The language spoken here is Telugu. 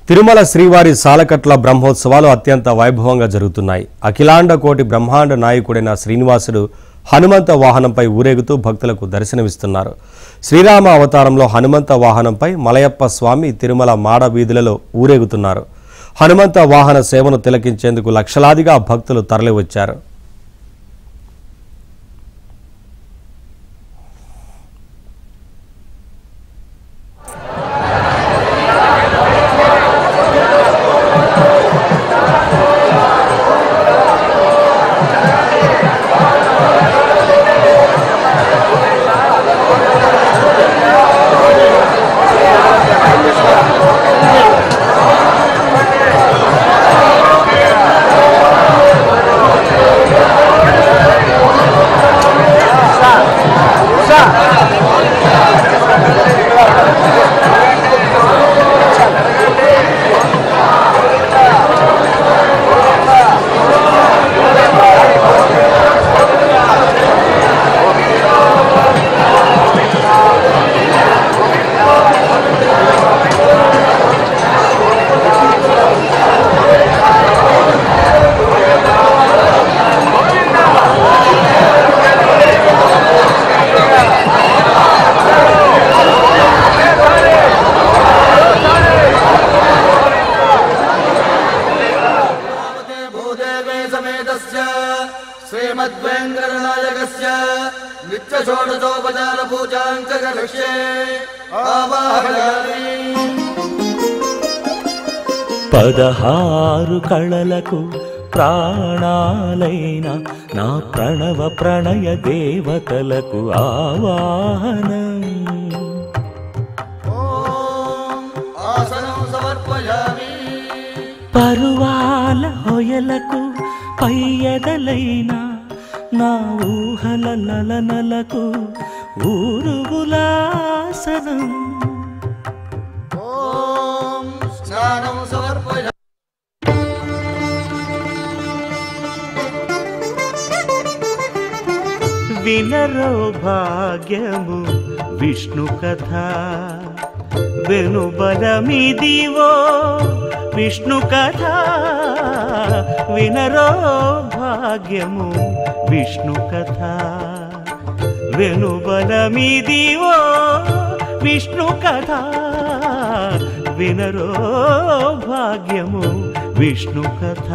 తిరుమల శ్రీవారి సాలకట్ల బ్రహ్మోత్సవాలు అత్యంత వైభవంగా జరుగుతున్నాయి. అఖిలాండ కోటి బ్రహ్మాండ నాయకుడైన శ్రీనివాసుడు హనుమంత వాహనంపై ఊరేగుతూ భక్తులకు దర్శనమిస్తున్నారు. శ్రీరామ అవతారంలో హనుమంత వాహనంపై మలయప్ప స్వామి తిరుమల మాడ వీధులలో ఊరేగుతున్నారు. హనుమంత వాహన సేవను తిలకించేందుకు లక్షలాదిగా భక్తులు తరలివచ్చారు. श्रीमद्वेंकटनायकस्य नित्यषोडशोपचार पूजांकरिष्ये आवाहयामि। 16 కళలకు ప్రాణాలైన నా ప్రణవ ప్రణయ దేవతలకు ఆవాహనం. ఆసనం సమర్పయామి. పరువాల హొయలకు పయ్యదలైన నా ఊహల లలనలకు ఊరువులాసనం. స్నానం సమర్పయామి. వినరో భాగ్యము విష్ణు కథ వెనుబలమిదివో విష్ణు కథ. వినరో భాగ్యము విష్ణు కథ వెనుబలమిదివో విష్ణు కథ. వినరో భాగ్యము విష్ణు కథ.